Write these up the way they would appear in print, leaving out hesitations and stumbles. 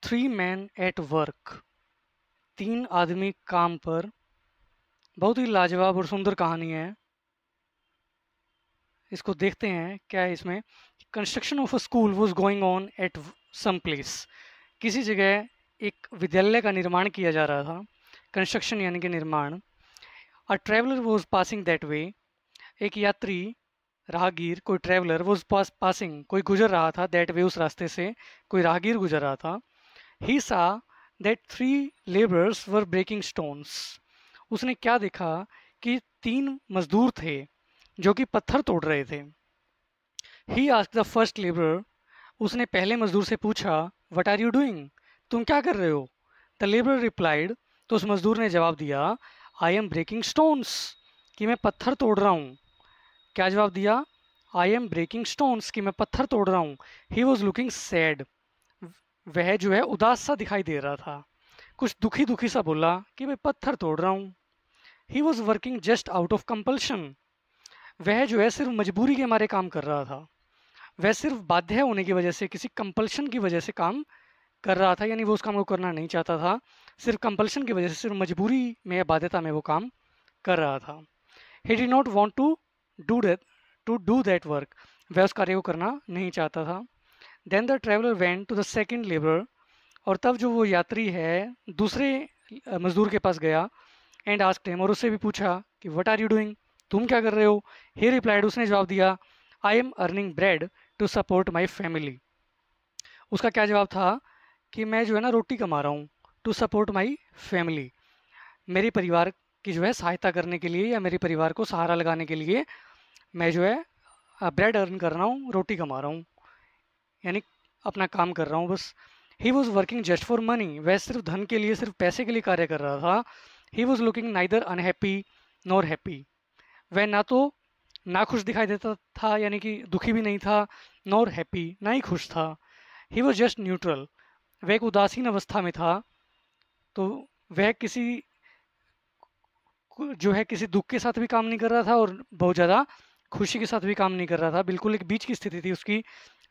Three man at work. तीन आदमी काम पर। बहुत ही लाजवाब और सुंदर कहानी है। इसको देखते हैं क्या है इसमें। Construction of a school was going on at some place. किसी जगह एक विद्यालय का निर्माण किया जा रहा था। कंस्ट्रक्शन यानी कि निर्माण। अ traveller was passing that way. एक यात्री, राहगीर, कोई ट्रेवलर वॉज पासिंग, कोई गुजर रहा था, दैट वे, उस रास्ते से कोई राहगीर गुजर रहा था। He saw that three labourers were breaking stones. उसने क्या देखा कि तीन मजदूर थे जो कि पत्थर तोड़ रहे थे। He asked the first labourer. उसने पहले मजदूर से पूछा, व्हाट आर यू डूइंग? तुम क्या कर रहे हो? The labourer replied. तो उस मजदूर ने जवाब दिया, आई एम ब्रेकिंग स्टोन्स, कि मैं पत्थर तोड़ रहा हूँ। क्या जवाब दिया? आई एम ब्रेकिंग स्टोन्स, कि मैं पत्थर तोड़ रहा हूँ। He was looking sad. वह जो है उदास सा दिखाई दे रहा था। कुछ दुखी दुखी सा बोला कि मैं पत्थर तोड़ रहा हूँ। He was working just out of compulsion. वह जो है सिर्फ मजबूरी के मारे काम कर रहा था। वह सिर्फ बाध्य होने की वजह से, किसी कंपल्शन की वजह से काम कर रहा था, यानी वो उस काम को करना नहीं चाहता था। सिर्फ कंपल्शन की वजह से, सिर्फ मजबूरी में या बाध्यता में वो काम कर रहा था। He did not want to do that work. वह उस कार्य को करना नहीं चाहता था। Then the traveller went to the second labour. और तब जो वो यात्री है दूसरे मजदूर के पास गया। एंड आस्क्ड हिम, और उससे भी पूछा कि व्हाट आर यू डूइंग? तुम क्या कर रहे हो? He replied. उसने जवाब दिया, I am earning bread to support my family. उसका क्या जवाब था कि मैं जो है ना रोटी कमा रहा हूँ, टू सपोर्ट माई फैमिली, मेरे परिवार की जो है सहायता करने के लिए या मेरे परिवार को सहारा लगाने के लिए मैं जो है ब्रेड अर्न कर रहा हूँ, रोटी कमा रहा हूँ, यानी अपना काम कर रहा हूँ बस। He was working just for money. वह सिर्फ धन के लिए, सिर्फ पैसे के लिए कार्य कर रहा था। He was looking neither unhappy nor happy. वह ना तो ना खुश दिखाई देता था, यानी कि दुखी भी नहीं था, नॉर हैप्पी, ना ही खुश था। He was just neutral. वह एक उदासीन अवस्था में था। तो वह किसी जो है किसी दुख के साथ भी काम नहीं कर रहा था और बहुत ज़्यादा खुशी के साथ भी काम नहीं कर रहा था। बिल्कुल एक बीच की स्थिति थी उसकी,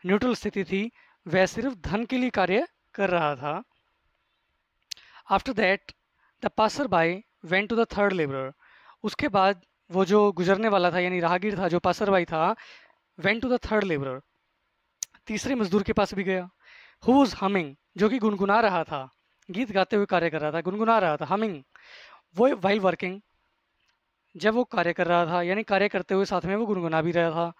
न्यूट्रल स्थिति थी। वह सिर्फ धन के लिए कार्य कर रहा था। After that the passer by went to the third labourer. उसके बाद वो जो गुजरने वाला था, यानी राहगीर था, जो पासर बाई था, went to the third labourer, तीसरे मजदूर के पास भी गया। हु वॉज हमिंग, जो कि गुनगुना रहा था, गीत गाते हुए कार्य कर रहा था, गुनगुना रहा था, हमिंग। वो वाइल वर्किंग, जब वो कार्य कर रहा था, यानी कार्य करते हुए साथ में वो गुनगुना भी रहा था।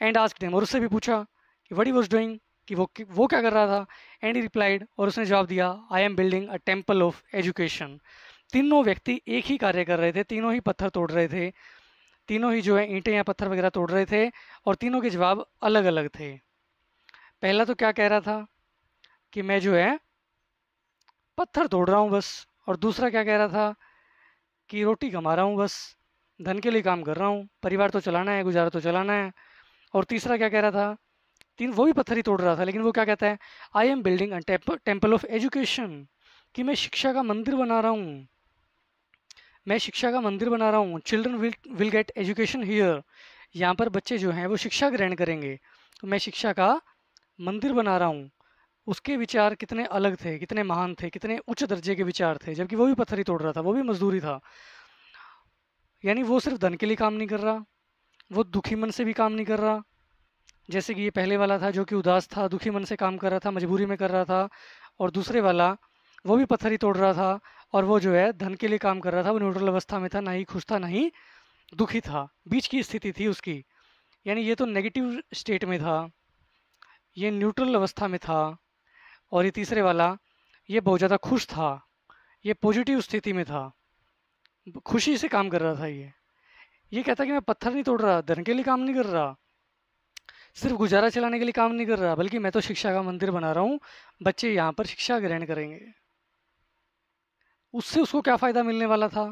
एंड आस्क्ड हिम, और उससे भी पूछा कि व्हाट ही वाज डूइंग, कि वो क्या कर रहा था। एंड ही रिप्लाइड, और उसने जवाब दिया, I am building a temple of education. तीनों व्यक्ति एक ही कार्य कर रहे थे, तीनों ही पत्थर तोड़ रहे थे, तीनों ही जो है ईंटें या पत्थर वगैरह तोड़ रहे थे, और तीनों के जवाब अलग अलग थे। पहला तो क्या कह रहा था कि मैं जो है पत्थर तोड़ रहा हूँ बस, और दूसरा क्या कह रहा था कि रोटी कमा रहा हूँ बस, धन के लिए काम कर रहा हूँ, परिवार तो चलाना है, गुजारा तो चलाना है। और तीसरा क्या कह रहा था, तीन वो भी पत्थर ही तोड़ रहा था, लेकिन वो क्या कहता है, I am building a temple of education, कि मैं शिक्षा का मंदिर बना रहा हूँ, मैं शिक्षा का मंदिर बना रहा हूँ। Children will get education here, यहाँ पर बच्चे जो हैं वो शिक्षा ग्रहण करेंगे, तो मैं शिक्षा का मंदिर बना रहा हूँ। उसके विचार कितने अलग थे, कितने महान थे, कितने उच्च दर्जे के विचार थे, जबकि वो भी पत्थर ही तोड़ रहा था, वो भी मजदूरी था। यानी वो सिर्फ धन के लिए काम नहीं कर रहा, वो दुखी मन से भी काम नहीं कर रहा, जैसे कि ये पहले वाला था जो कि उदास था, दुखी मन से काम कर रहा था, मजबूरी में कर रहा था। और दूसरे वाला वो भी पत्थर ही तोड़ रहा था, और वो जो है धन के लिए काम कर रहा था, वो न्यूट्रल अवस्था में था, ना ही खुश था ना ही दुखी था, बीच की स्थिति थी उसकी। यानी ये तो नेगेटिव स्टेट में था, ये न्यूट्रल अवस्था में था। और ये तीसरे वाला, ये बहुत ज़्यादा खुश था, ये पॉजिटिव स्थिति में था, खुशी से काम कर रहा था। ये कहता कि मैं पत्थर नहीं तोड़ रहा, धन के लिए काम नहीं कर रहा, सिर्फ गुजारा चलाने के लिए काम नहीं कर रहा, बल्कि मैं तो शिक्षा का मंदिर बना रहा हूँ, बच्चे यहाँ पर शिक्षा ग्रहण करेंगे। उससे उसको क्या फ़ायदा मिलने वाला था,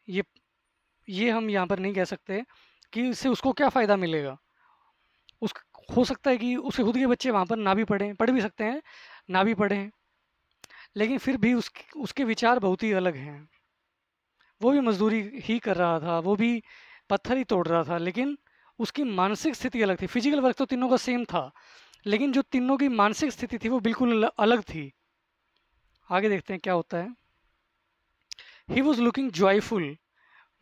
ये ये हम यहाँ पर नहीं कह सकते कि इससे उसको क्या फ़ायदा मिलेगा। उस हो सकता है कि उसके खुद के बच्चे वहाँ पर ना भी पढ़ें, पढ़ भी सकते हैं, ना भी पढ़ें, लेकिन फिर भी उसके विचार बहुत ही अलग हैं। वो भी मजदूरी ही कर रहा था, वो भी पत्थर ही तोड़ रहा था, लेकिन उसकी मानसिक स्थिति अलग थी। फिजिकल वर्क तो तीनों का सेम था, लेकिन जो तीनों की मानसिक स्थिति थी वो बिल्कुल अलग थी। आगे देखते हैं क्या होता है। ही वॉज लुकिंग जॉयफुल,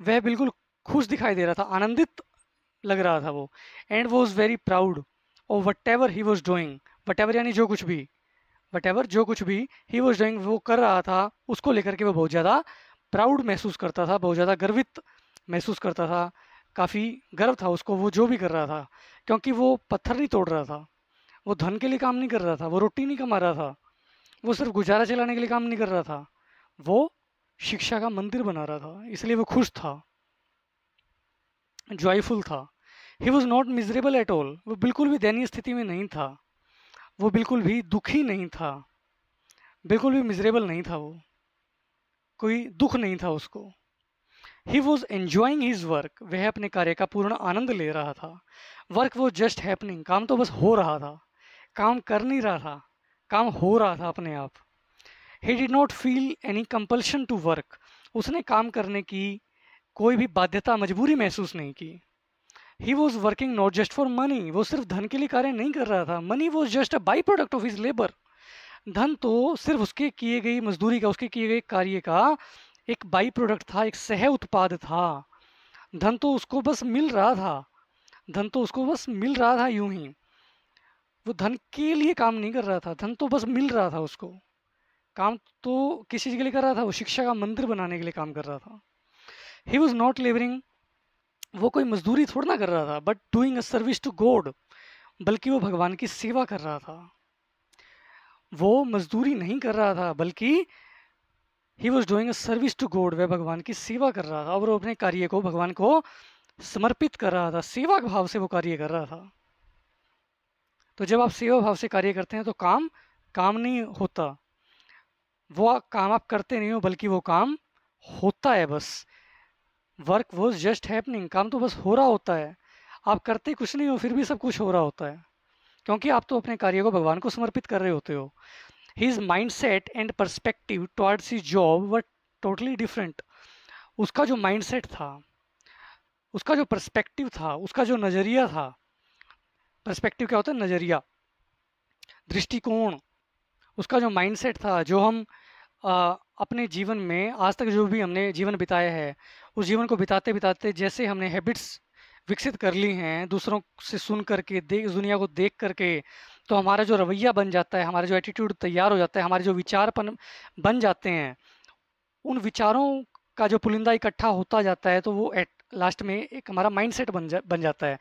वह बिल्कुल खुश दिखाई दे रहा था, आनंदित लग रहा था वो। एंड वॉज वेरी प्राउड और what ever he was doing, what ever यानी जो कुछ भी, वट एवर जो कुछ भी ही वॉज डूइंग वो कर रहा था, उसको लेकर के वो बहुत ज़्यादा प्राउड महसूस करता था, बहुत ज़्यादा गर्वित महसूस करता था, काफ़ी गर्व था उसको वो जो भी कर रहा था। क्योंकि वो पत्थर नहीं तोड़ रहा था, वो धन के लिए काम नहीं कर रहा था, वो रोटी नहीं कमा रहा था, वो सिर्फ गुजारा चलाने के लिए काम नहीं कर रहा था, वो शिक्षा का मंदिर बना रहा था, इसलिए वो खुश था, जॉयफुल था। He was not miserable at all, वो बिल्कुल भी दयनीय स्थिति में नहीं था, वो बिल्कुल भी दुखी नहीं था, बिल्कुल भी मिजरेबल नहीं था, वो कोई दुख नहीं था उसको। He was enjoying his work, वह अपने कार्य का पूर्ण आनंद ले रहा था। वर्क वॉज जस्ट हैपनिंग, काम तो बस हो रहा था, काम कर नहीं रहा था, काम हो रहा था अपने आप। He did not feel any compulsion to work, उसने काम करने की कोई भी बाध्यता मजबूरी महसूस नहीं की। He was working not just for money, वो सिर्फ धन के लिए कार्य नहीं कर रहा था। Money was just a by product of his labour, धन तो सिर्फ उसके किए गई मजदूरी का, उसके किए गए कार्य का एक बाई प्रोडक्ट था, एक सह उत्पाद था। धन तो उसको बस मिल रहा था, धन तो उसको बस मिल रहा था यूं ही, वो धन के लिए काम नहीं कर रहा था, धन तो बस मिल रहा था उसको। काम तो किस चीज़ के लिए कर रहा था, वो शिक्षा का मंदिर बनाने के लिए काम कर रहा था। ही वॉज नॉट लेबरिंग, वो कोई मजदूरी थोड़ा ना कर रहा था, but doing a service to God, बल्कि वो भगवान की सेवा कर रहा था। वो मजदूरी नहीं कर रहा था, बल्कि he was doing a service to God, वह भगवान की सेवा कर रहा था और वो अपने कार्य को भगवान को समर्पित कर रहा था, सेवा भाव से वो कार्य कर रहा था। तो जब आप सेवा भाव से कार्य करते हैं तो काम काम नहीं होता, वो काम आप करते नहीं हो, बल्कि वो काम होता है बस। वर्क वॉज जस्ट हैपनिंग, काम तो बस हो रहा होता है, आप करते कुछ नहीं हो फिर भी सब कुछ हो रहा होता है, क्योंकि आप तो अपने कार्य को भगवान को समर्पित कर रहे होते हो। His mind set and perspective towards his job were totally different, उसका जो माइंड सेट था, उसका जो पर्सपेक्टिव था, उसका जो नज़रिया था, पर्सपेक्टिव क्या होता है, नज़रिया, दृष्टिकोण, उसका जो माइंड सेट था, जो हम अपने जीवन में आज तक जो भी हमने जीवन बिताया है, उस जीवन को बिताते बिताते जैसे हमने हैबिट्स विकसित कर ली हैं, दूसरों से सुन करके, देख दुनिया को देख करके, तो हमारा जो रवैया बन जाता है, हमारा जो एटीट्यूड तैयार हो जाता है, हमारे जो विचारपन बन जाते हैं, उन विचारों का जो पुलिंदा इकट्ठा होता जाता है, तो वो एट लास्ट में एक हमारा माइंड सेट बन जाता है,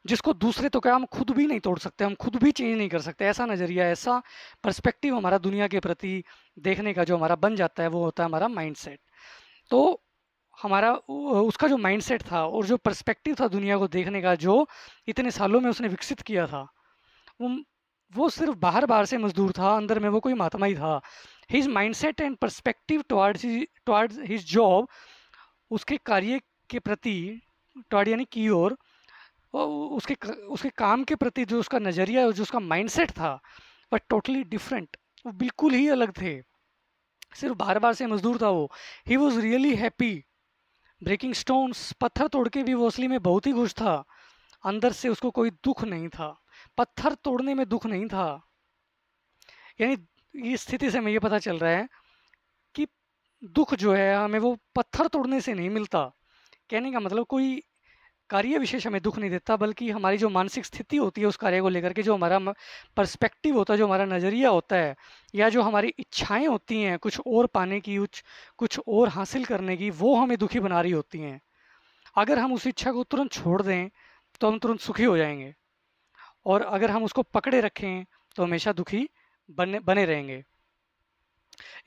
जिसको दूसरे तो क्या हम खुद भी नहीं तोड़ सकते, हम खुद भी चेंज नहीं कर सकते। ऐसा नज़रिया, ऐसा पर्सपेक्टिव हमारा दुनिया के प्रति देखने का जो हमारा बन जाता है, वो होता है हमारा माइंड सेट। तो हमारा उसका जो माइंड सेट था और जो पर्सपेक्टिव था दुनिया को देखने का, जो इतने सालों में उसने विकसित किया था, वो वो सिर्फ बाहर बाहर से मजदूर था, अंदर में वो कोई महात्मा ही था। His mind set and perspective towards his job, उसके कार्य के प्रति, टुवर्ड यानी की ओर, उसके काम के प्रति जो उसका नज़रिया, जो उसका माइंडसेट था, वह टोटली डिफरेंट, वो बिल्कुल ही अलग थे। सिर्फ बार बार से मजदूर था वो। He was really happy breaking stones, पत्थर तोड़ के भी वो असली में बहुत ही खुश था, अंदर से उसको कोई दुख नहीं था, पत्थर तोड़ने में दुख नहीं था। यानी इस स्थिति से हमें ये पता चल रहा है कि दुख जो है हमें वो पत्थर तोड़ने से नहीं मिलता। कहने का मतलब कोई कार्य विशेष हमें दुख नहीं देता, बल्कि हमारी जो मानसिक स्थिति होती है उस कार्य को लेकर के, जो हमारा पर्सपेक्टिव होता है, जो हमारा नज़रिया होता है, या जो हमारी इच्छाएं होती हैं कुछ और पाने की, कुछ और हासिल करने की, वो हमें दुखी बना रही होती हैं। अगर हम उस इच्छा को तुरंत छोड़ दें तो हम तुरंत सुखी हो जाएंगे, और अगर हम उसको पकड़े रखें तो हमेशा दुखी बने रहेंगे।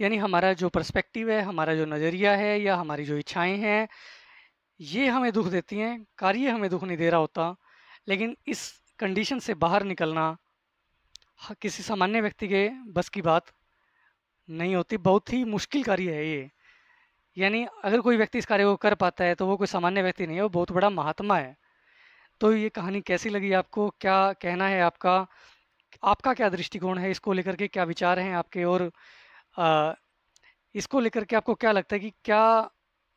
यानी हमारा जो पर्सपेक्टिव है, हमारा जो नज़रिया है, या हमारी जो इच्छाएं हैं, ये हमें दुख देती हैं, कार्य हमें दुख नहीं दे रहा होता। लेकिन इस कंडीशन से बाहर निकलना किसी सामान्य व्यक्ति के बस की बात नहीं होती, बहुत ही मुश्किल कार्य है ये। यानी अगर कोई व्यक्ति इस कार्य को कर पाता है तो वो कोई सामान्य व्यक्ति नहीं है, वो बहुत बड़ा महात्मा है। तो ये कहानी कैसी लगी आपको, क्या कहना है आपका, आपका क्या दृष्टिकोण है इसको लेकर के, क्या विचार हैं आपके, और इसको लेकर के आपको क्या लगता है कि क्या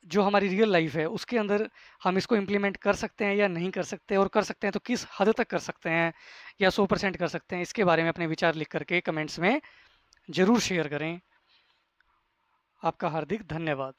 जो हमारी रियल लाइफ है उसके अंदर हम इसको इम्प्लीमेंट कर सकते हैं या नहीं कर सकते, और कर सकते हैं तो किस हद तक कर सकते हैं, या 100% कर सकते हैं, इसके बारे में अपने विचार लिख करके कमेंट्स में ज़रूर शेयर करें। आपका हार्दिक धन्यवाद।